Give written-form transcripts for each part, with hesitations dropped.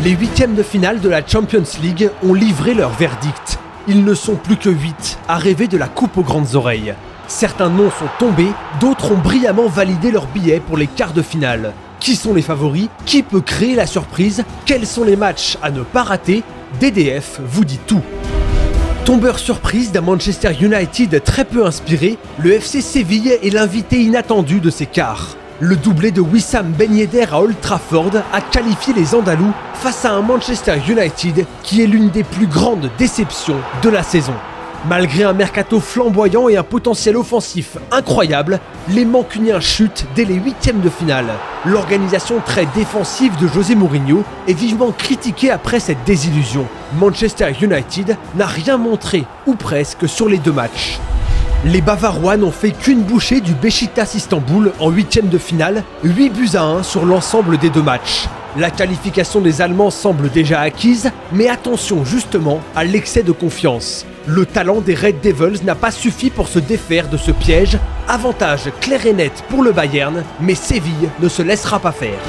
Les huitièmes de finale de la Champions League ont livré leur verdict. Ils ne sont plus que 8 à rêver de la coupe aux grandes oreilles. Certains noms sont tombés, d'autres ont brillamment validé leur billet pour les quarts de finale. Qui sont les favoris? Qui peut créer la surprise? Quels sont les matchs à ne pas rater? DDF vous dit tout. Tombeur surprise d'un Manchester United très peu inspiré, le FC Séville est l'invité inattendu de ces quarts. Le doublé de Wissam Ben Yedder à Old Trafford a qualifié les Andalous face à un Manchester United qui est l'une des plus grandes déceptions de la saison. Malgré un mercato flamboyant et un potentiel offensif incroyable, les Mancuniens chutent dès les huitièmes de finale. L'organisation très défensive de José Mourinho est vivement critiquée après cette désillusion. Manchester United n'a rien montré, ou presque, sur les deux matchs. Les Bavarois n'ont fait qu'une bouchée du Beşiktaş Istanbul en huitièmes de finale, 8-1 sur l'ensemble des deux matchs. La qualification des Allemands semble déjà acquise, mais attention justement à l'excès de confiance. Le talent des Red Devils n'a pas suffi pour se défaire de ce piège. Avantage clair et net pour le Bayern, mais Séville ne se laissera pas faire.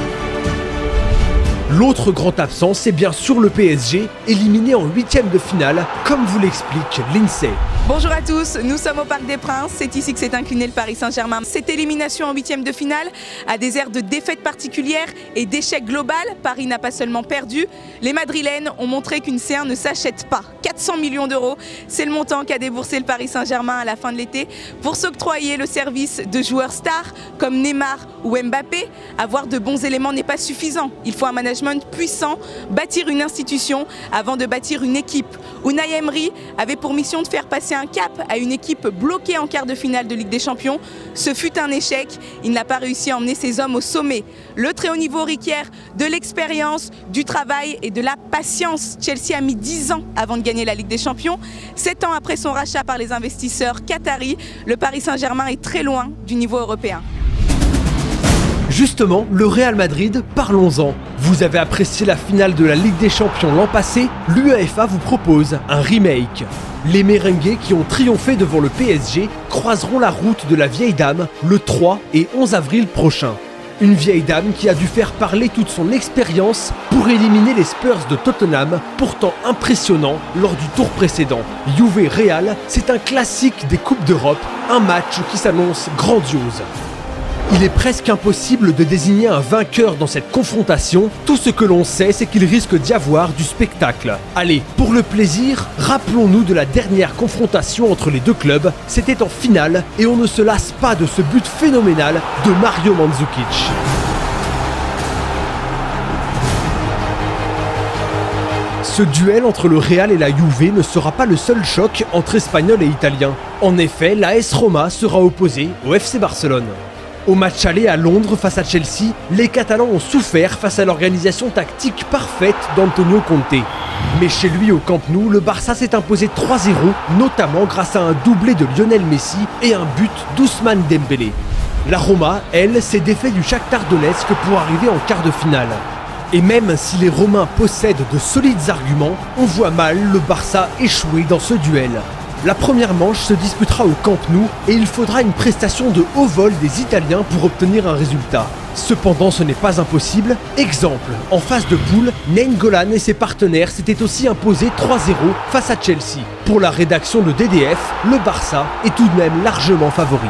L'autre grand absent, c'est bien sûr le PSG, éliminé en huitièmes de finale, comme vous l'explique Lindsay. Bonjour à tous, nous sommes au Parc des Princes, c'est ici que s'est incliné le Paris Saint-Germain. Cette élimination en huitièmes de finale a des airs de défaite particulière et d'échec global. Paris n'a pas seulement perdu, les Madrilènes ont montré qu'une C1 ne s'achète pas. 400 millions d'euros, c'est le montant qu'a déboursé le Paris Saint-Germain à la fin de l'été pour s'octroyer le service de joueurs stars comme Neymar ou Mbappé. Avoir de bons éléments n'est pas suffisant, il faut un management puissant, bâtir une institution avant de bâtir une équipe. Unai Emery avait pour mission de faire passer un cap à une équipe bloquée en quart de finale de Ligue des Champions. Ce fut un échec, il n'a pas réussi à emmener ses hommes au sommet. Le très haut niveau requiert de l'expérience, du travail et de la patience. Chelsea a mis 10 ans avant de gagner la Ligue des Champions. 7 ans après son rachat par les investisseurs qataris, le Paris Saint-Germain est très loin du niveau européen. Justement, le Real Madrid, parlons-en. Vous avez apprécié la finale de la Ligue des Champions l'an passé? L'UEFA vous propose un remake. Les merengues qui ont triomphé devant le PSG croiseront la route de la vieille dame le 3 et 11 avril prochain. Une vieille dame qui a dû faire parler toute son expérience pour éliminer les Spurs de Tottenham, pourtant impressionnants lors du tour précédent. Juve Real, c'est un classique des Coupes d'Europe, un match qui s'annonce grandiose. Il est presque impossible de désigner un vainqueur dans cette confrontation. Tout ce que l'on sait, c'est qu'il risque d'y avoir du spectacle. Allez, pour le plaisir, rappelons-nous de la dernière confrontation entre les deux clubs. C'était en finale et on ne se lasse pas de ce but phénoménal de Mario Mandzukic. Ce duel entre le Real et la Juve ne sera pas le seul choc entre Espagnols et Italiens. En effet, l'AS Roma sera opposée au FC Barcelone. Au match aller à Londres face à Chelsea, les Catalans ont souffert face à l'organisation tactique parfaite d'Antonio Conte. Mais chez lui au Camp Nou, le Barça s'est imposé 3-0, notamment grâce à un doublé de Lionel Messi et un but d'Ousmane Dembélé. La Roma, elle, s'est défaite du Shakhtar Donetsk pour arriver en quart de finale. Et même si les Romains possèdent de solides arguments, on voit mal le Barça échouer dans ce duel. La première manche se disputera au Camp Nou et il faudra une prestation de haut vol des Italiens pour obtenir un résultat. Cependant, ce n'est pas impossible. Exemple, en phase de poule, Nainggolan et ses partenaires s'étaient aussi imposés 3-0 face à Chelsea. Pour la rédaction de DDF, le Barça est tout de même largement favori.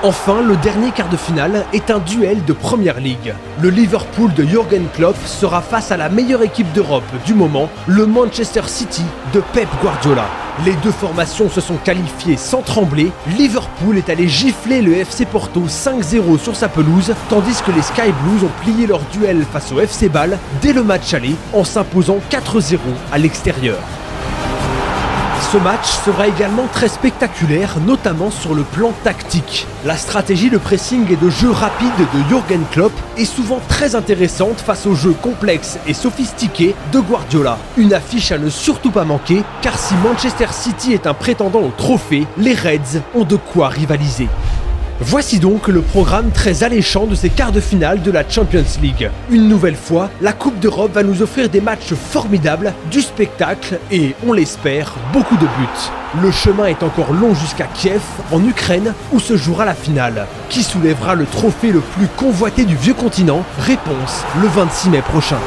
Enfin, le dernier quart de finale est un duel de Première Ligue. Le Liverpool de Jürgen Klopp sera face à la meilleure équipe d'Europe du moment, le Manchester City de Pep Guardiola. Les deux formations se sont qualifiées sans trembler. Liverpool est allé gifler le FC Porto 5-0 sur sa pelouse, tandis que les Sky Blues ont plié leur duel face au FC Bâle dès le match aller en s'imposant 4-0 à l'extérieur. Ce match sera également très spectaculaire, notamment sur le plan tactique. La stratégie de pressing et de jeu rapide de Jürgen Klopp est souvent très intéressante face au jeu complexe et sophistiqué de Guardiola. Une affiche à ne surtout pas manquer, car si Manchester City est un prétendant au trophée, les Reds ont de quoi rivaliser. Voici donc le programme très alléchant de ces quarts de finale de la Champions League. Une nouvelle fois, la Coupe d'Europe va nous offrir des matchs formidables, du spectacle et, on l'espère, beaucoup de buts. Le chemin est encore long jusqu'à Kiev, en Ukraine, où se jouera la finale. Qui soulèvera le trophée le plus convoité du vieux continent? Réponse le 26 mai prochain.